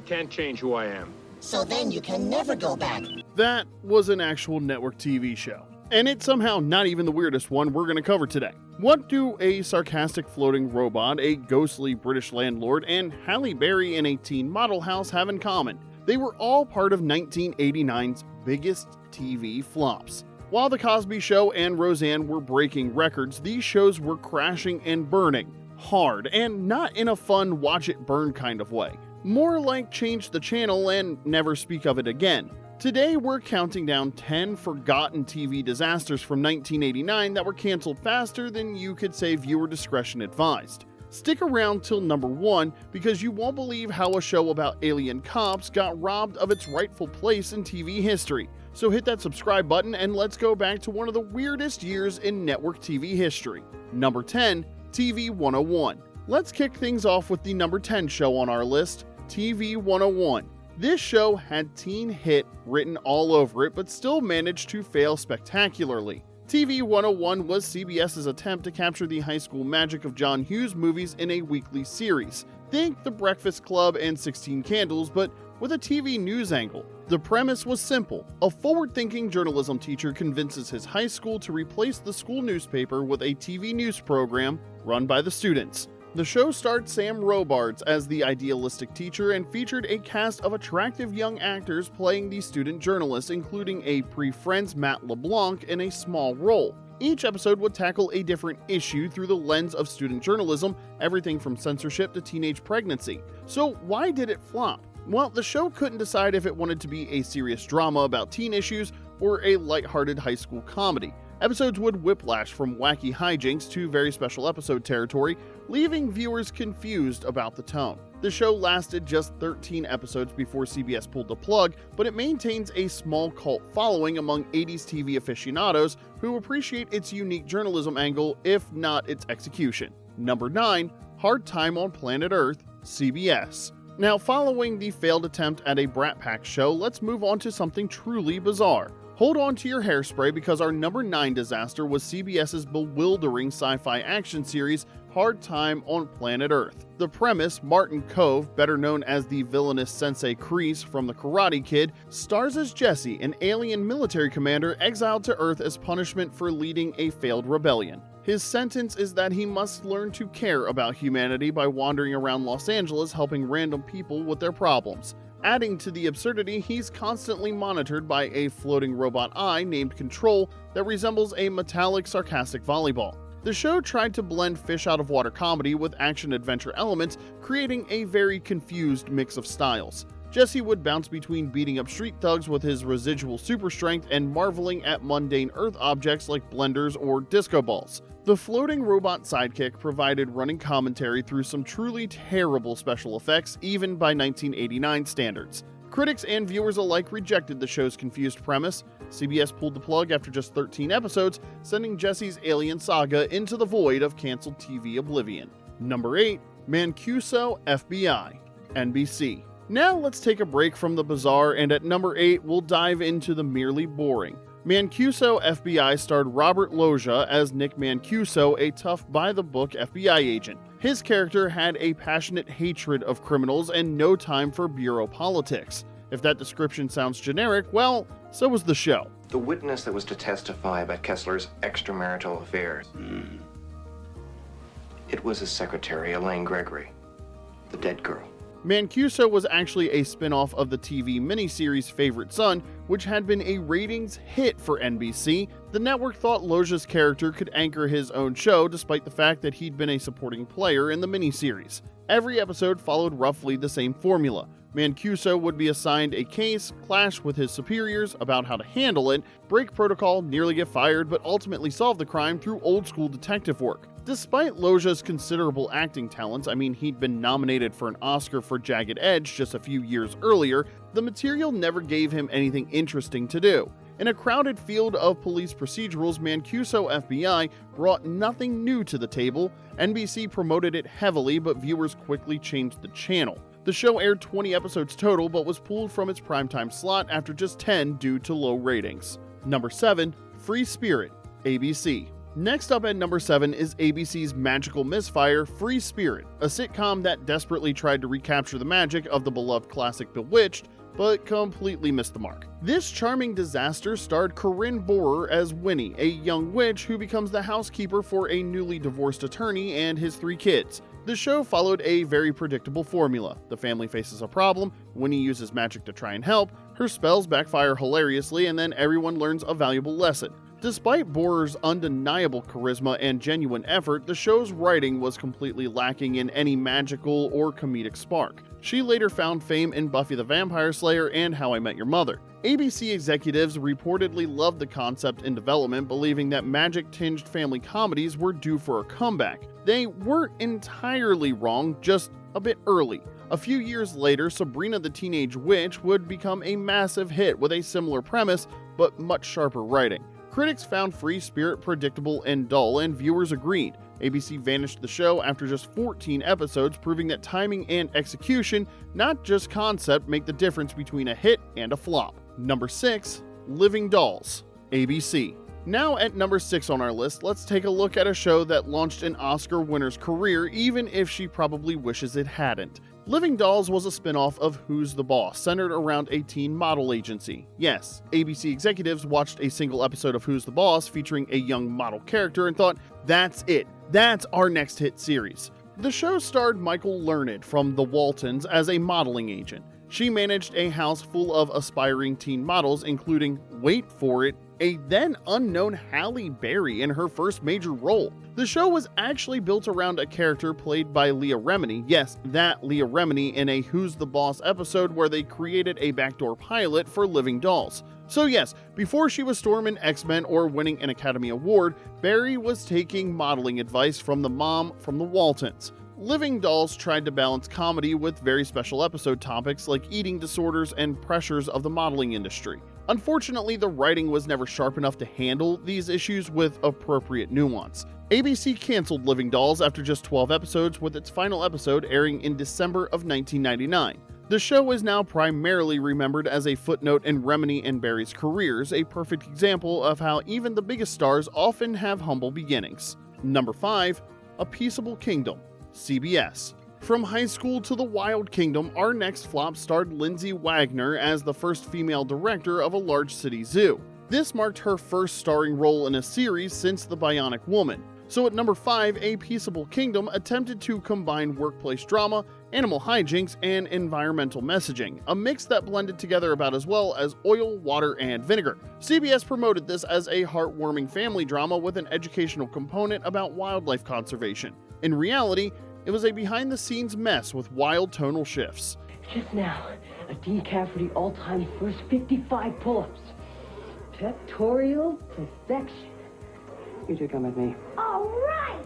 can't change who I am. So then you can never go back. That was an actual network TV show. And it's somehow not even the weirdest one we're going to cover today. What do a sarcastic floating robot, a ghostly British landlord, and Halle Berry in a teen model house have in common? They were all part of 1989's biggest TV flops. While The Cosby Show and Roseanne were breaking records, these shows were crashing and burning hard, and not in a fun watch it burn kind of way. More like change the channel and never speak of it again. Today we're counting down 10 forgotten TV disasters from 1989 that were canceled faster than you could say viewer discretion advised. Stick around till number 1 because you won't believe how a show about alien cops got robbed of its rightful place in TV history. So hit that subscribe button and let's go back to one of the weirdest years in network TV history. Number 10, TV 101. Let's kick things off with the number 10 show on our list, TV 101. This show had teen hit written all over it, but still managed to fail spectacularly. TV 101 was CBS's attempt to capture the high school magic of John Hughes movies in a weekly series. Think The Breakfast Club and 16 Candles, but with a TV news angle. The premise was simple. A forward-thinking journalism teacher convinces his high school to replace the school newspaper with a TV news program run by the students. The show starred Sam Robards as the idealistic teacher and featured a cast of attractive young actors playing the student journalists, including a pre-Friends Matt LeBlanc in a small role. Each episode would tackle a different issue through the lens of student journalism, everything from censorship to teenage pregnancy. So why did it flop? Well, the show couldn't decide if it wanted to be a serious drama about teen issues or a lighthearted high school comedy. Episodes would whiplash from wacky hijinks to very special episode territory, leaving viewers confused about the tone. The show lasted just 13 episodes before CBS pulled the plug, but it maintains a small cult following among 80s TV aficionados who appreciate its unique journalism angle, if not its execution. Number 9, Hard Time on Planet Earth, CBS. Now, following the failed attempt at a Brat Pack show, let's move on to something truly bizarre. Hold on to your hairspray because our number 9 disaster was CBS's bewildering sci-fi action series, Hard Time on Planet Earth. The premise, Martin Kove, better known as the villainous Sensei Kreese from The Karate Kid, stars as Jesse, an alien military commander exiled to Earth as punishment for leading a failed rebellion. His sentence is that he must learn to care about humanity by wandering around Los Angeles helping random people with their problems. Adding to the absurdity, he's constantly monitored by a floating robot eye named Control that resembles a metallic, sarcastic volleyball. The show tried to blend fish-out-of-water comedy with action-adventure elements, creating a very confused mix of styles. Jesse would bounce between beating up street thugs with his residual super strength and marveling at mundane Earth objects like blenders or disco balls. The floating robot sidekick provided running commentary through some truly terrible special effects, even by 1989 standards. Critics and viewers alike rejected the show's confused premise. CBS pulled the plug after just 13 episodes, sending Jesse's alien saga into the void of canceled TV oblivion. Number 8, Mancuso FBI, NBC. Now let's take a break from the bizarre, and at number 8, we'll dive into the merely boring. Mancuso FBI starred Robert Loggia as Nick Mancuso, a tough by-the-book FBI agent. His character had a passionate hatred of criminals and no time for bureau politics. If that description sounds generic, well, so was the show. The witness that was to testify about Kessler's extramarital affairs. It was his secretary, Elaine Gregory, the dead girl. Mancuso was actually a spin-off of the TV miniseries Favorite Son, which had been a ratings hit for NBC. The network thought Loggia's character could anchor his own show despite the fact that he'd been a supporting player in the miniseries. Every episode followed roughly the same formula. Mancuso would be assigned a case, clash with his superiors about how to handle it, break protocol, nearly get fired, but ultimately solve the crime through old-school detective work. Despite Loggia's considerable acting talents, he'd been nominated for an Oscar for Jagged Edge just a few years earlier, the material never gave him anything interesting to do. In a crowded field of police procedurals, Mancuso FBI brought nothing new to the table. NBC promoted it heavily, but viewers quickly changed the channel. The show aired 20 episodes total, but was pulled from its primetime slot after just 10 due to low ratings. Number 7, Free Spirit, ABC. Next up at number 7 is ABC's magical misfire, Free Spirit, a sitcom that desperately tried to recapture the magic of the beloved classic Bewitched, but completely missed the mark. This charming disaster starred Corinne Bohrer as Winnie, a young witch who becomes the housekeeper for a newly divorced attorney and his 3 kids. The show followed a very predictable formula. The family faces a problem, Winnie uses magic to try and help, her spells backfire hilariously, and then everyone learns a valuable lesson. Despite Bohrer's undeniable charisma and genuine effort, the show's writing was completely lacking in any magical or comedic spark. She later found fame in Buffy the Vampire Slayer and How I Met Your Mother. ABC executives reportedly loved the concept in development, believing that magic-tinged family comedies were due for a comeback. They weren't entirely wrong, just a bit early. A few years later, Sabrina the Teenage Witch would become a massive hit with a similar premise, but much sharper writing. Critics found Free Spirit predictable and dull, and viewers agreed. ABC vanished the show after just 14 episodes, proving that timing and execution, not just concept, make the difference between a hit and a flop. Number 6, Living Dolls, ABC. Now at number 6 on our list, let's take a look at a show that launched an Oscar winner's career, even if she probably wishes it hadn't. Living Dolls was a spin-off of Who's the Boss, centered around a teen model agency. Yes, ABC executives watched a single episode of Who's the Boss featuring a young model character and thought, that's it, that's our next hit series. The show starred Michael Learned from The Waltons as a modeling agent. She managed a house full of aspiring teen models, including, wait for it, a then unknown Halle Berry in her first major role. The show was actually built around a character played by Leah Remini, yes, that Leah Remini, in a Who's the Boss episode where they created a backdoor pilot for Living Dolls. So yes, before she was Storm X-Men or winning an Academy Award, Berry was taking modeling advice from the mom from the Waltons. Living Dolls tried to balance comedy with very special episode topics like eating disorders and pressures of the modeling industry. Unfortunately, the writing was never sharp enough to handle these issues with appropriate nuance. ABC canceled Living Dolls after just 12 episodes, with its final episode airing in December of 1999. The show is now primarily remembered as a footnote in Remini and Barry's careers, a perfect example of how even the biggest stars often have humble beginnings. Number 5, A Peaceable Kingdom, CBS. From high school to the Wild Kingdom, our next flop starred Lindsay Wagner as the first female director of a large city zoo. This marked her first starring role in a series since The Bionic Woman. So at number 5, A Peaceable Kingdom attempted to combine workplace drama, animal hijinks, and environmental messaging, a mix that blended together about as well as oil, water, and vinegar. CBS promoted this as a heartwarming family drama with an educational component about wildlife conservation. In reality, it was a behind-the-scenes mess with wild tonal shifts. Just now, a decaf for the all-time first 55 pull-ups. Pectoral perfection. You two come with me. All right!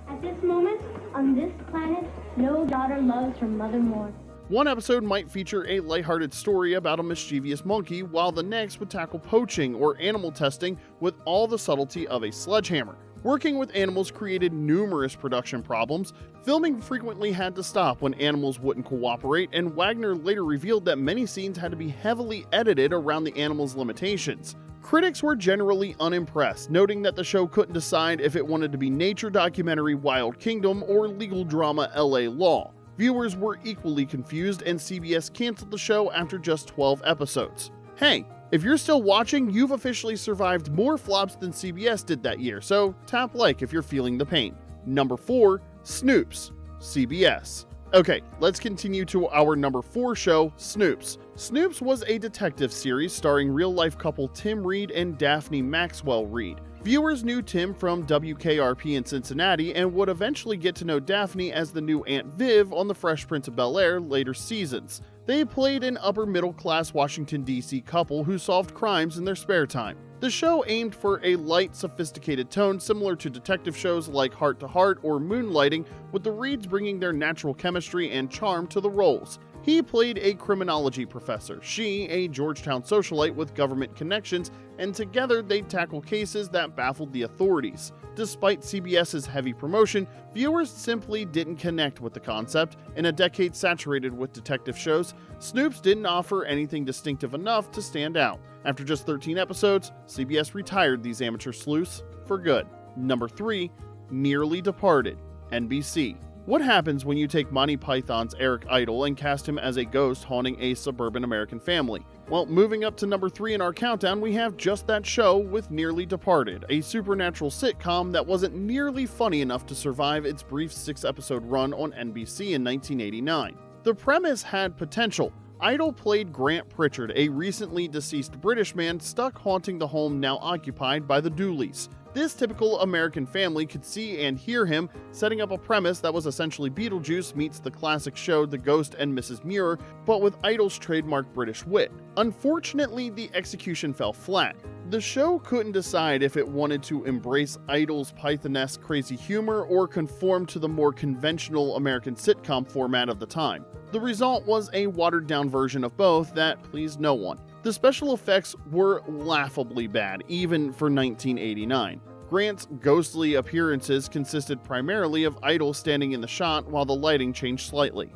At this moment, on this planet, no daughter loves her mother more. One episode might feature a lighthearted story about a mischievous monkey, while the next would tackle poaching or animal testing with all the subtlety of a sledgehammer. Working with animals created numerous production problems. Filming frequently had to stop when animals wouldn't cooperate, and Wagner later revealed that many scenes had to be heavily edited around the animals' limitations. Critics were generally unimpressed, noting that the show couldn't decide if it wanted to be nature documentary Wild Kingdom or legal drama LA Law. Viewers were equally confused, and CBS canceled the show after just 12 episodes. Hey, if you're still watching, you've officially survived more flops than CBS did that year, so tap like if you're feeling the pain. Number 4, Snoops, CBS. Okay, let's continue to our number 4 show, Snoops. Snoops was a detective series starring real-life couple Tim Reed and Daphne Maxwell Reed. Viewers knew Tim from WKRP in Cincinnati and would eventually get to know Daphne as the new Aunt Viv on The Fresh Prince of Bel-Air later seasons. They played an upper-middle-class Washington, D.C. couple who solved crimes in their spare time. The show aimed for a light, sophisticated tone similar to detective shows like Heart to Heart or Moonlighting, with the Reeds bringing their natural chemistry and charm to the roles. He played a criminology professor, she a Georgetown socialite with government connections, and together they'd tackle cases that baffled the authorities. Despite CBS's heavy promotion, viewers simply didn't connect with the concept. In a decade saturated with detective shows, Snoops didn't offer anything distinctive enough to stand out. After just 13 episodes, CBS retired these amateur sleuths for good. Number 3. Nearly Departed, NBC. What happens when you take Monty Python's Eric Idle and cast him as a ghost haunting a suburban American family? Well, moving up to number 3 in our countdown, we have just that show with Nearly Departed, a supernatural sitcom that wasn't nearly funny enough to survive its brief 6-episode run on NBC in 1989. The premise had potential. Idle played Grant Pritchard, a recently deceased British man stuck haunting the home now occupied by the Dooleys. This typical American family could see and hear him, setting up a premise that was essentially Beetlejuice meets the classic show The Ghost and Mrs. Muir, but with Idle's trademark British wit. Unfortunately, the execution fell flat. The show couldn't decide if it wanted to embrace Idle's Pythonesque crazy humor or conform to the more conventional American sitcom format of the time. The result was a watered-down version of both that pleased no one. The special effects were laughably bad, even for 1989. Grant's ghostly appearances consisted primarily of Idle standing in the shot while the lighting changed slightly.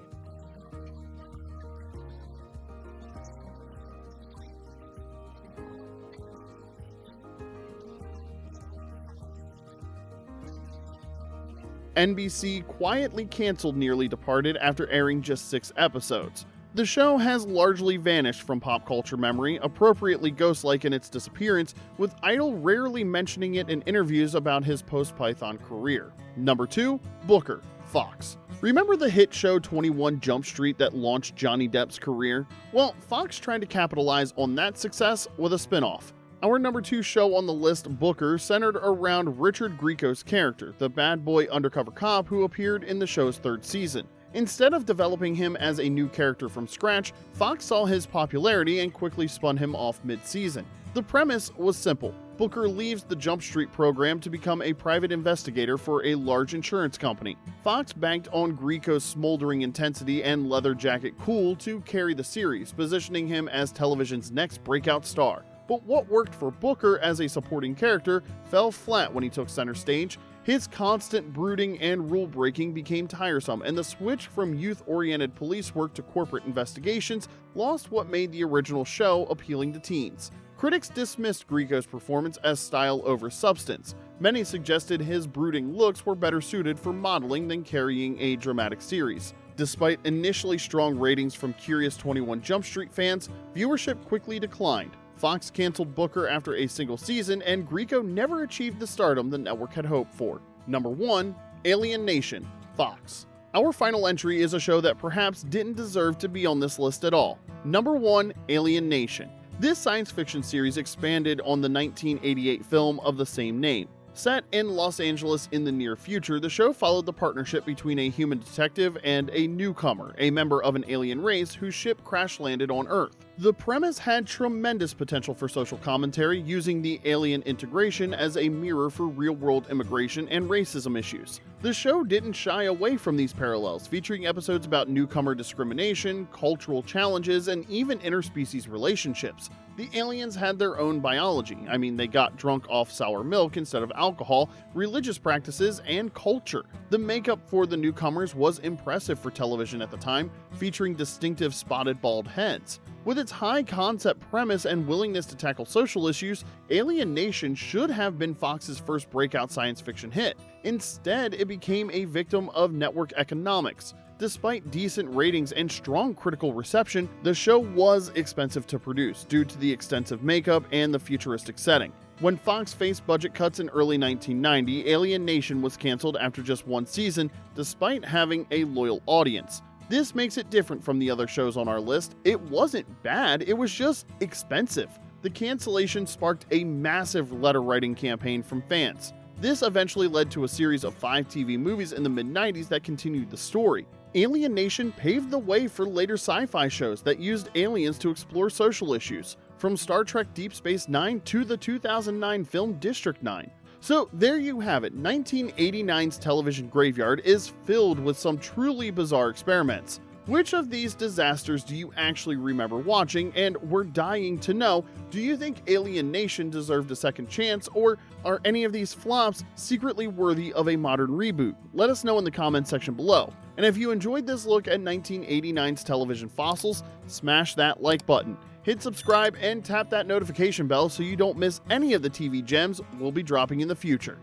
NBC quietly canceled Nearly Departed after airing just 6 episodes. The show has largely vanished from pop culture memory, appropriately ghost-like in its disappearance, with Idle rarely mentioning it in interviews about his post-Python career. Number 2. Booker, Fox. Remember the hit show 21 Jump Street that launched Johnny Depp's career? Well, Fox tried to capitalize on that success with a spin-off. Our number 2 show on the list, Booker, centered around Richard Grieco's character, the bad boy undercover cop who appeared in the show's 3rd season. Instead of developing him as a new character from scratch, Fox saw his popularity and quickly spun him off mid-season. The premise was simple. Booker leaves the Jump Street program to become a private investigator for a large insurance company. Fox banked on Grieco's smoldering intensity and leather jacket cool to carry the series, positioning him as television's next breakout star. But what worked for Booker as a supporting character fell flat when he took center stage. His constant brooding and rule-breaking became tiresome, and the switch from youth-oriented police work to corporate investigations lost what made the original show appealing to teens. Critics dismissed Grieco's performance as style over substance. Many suggested his brooding looks were better suited for modeling than carrying a dramatic series. Despite initially strong ratings from curious 21 Jump Street fans, viewership quickly declined. Fox canceled Booker after a single season, and Grieco never achieved the stardom the network had hoped for. Number 1. Alien Nation, Fox. Our final entry is a show that perhaps didn't deserve to be on this list at all. Number 1. Alien Nation. This science fiction series expanded on the 1988 film of the same name. Set in Los Angeles in the near future, the show followed the partnership between a human detective and a newcomer, a member of an alien race whose ship crash-landed on Earth. The premise had tremendous potential for social commentary, using the alien integration as a mirror for real-world immigration and racism issues. The show didn't shy away from these parallels, featuring episodes about newcomer discrimination, cultural challenges, and even interspecies relationships. The aliens had their own biology. They got drunk off sour milk instead of alcohol, religious practices, and culture. The makeup for the newcomers was impressive for television at the time, featuring distinctive spotted bald heads. With its high-concept premise and willingness to tackle social issues, Alien Nation should have been Fox's first breakout science fiction hit. Instead, it became a victim of network economics. Despite decent ratings and strong critical reception, the show was expensive to produce due to the extensive makeup and the futuristic setting. When Fox faced budget cuts in early 1990, Alien Nation was canceled after just 1 season, despite having a loyal audience. This makes it different from the other shows on our list. It wasn't bad, it was just expensive. The cancellation sparked a massive letter-writing campaign from fans. This eventually led to a series of 5 TV movies in the mid-90s that continued the story. Alien Nation paved the way for later sci-fi shows that used aliens to explore social issues, from Star Trek Deep Space Nine to the 2009 film District 9. So there you have it, 1989's television graveyard is filled with some truly bizarre experiments. Which of these disasters do you actually remember watching, and we're dying to know, do you think Alien Nation deserved a second chance, or are any of these flops secretly worthy of a modern reboot? Let us know in the comments section below. And if you enjoyed this look at 1989's television fossils, smash that like button, hit subscribe, and tap that notification bell so you don't miss any of the TV gems we'll be dropping in the future.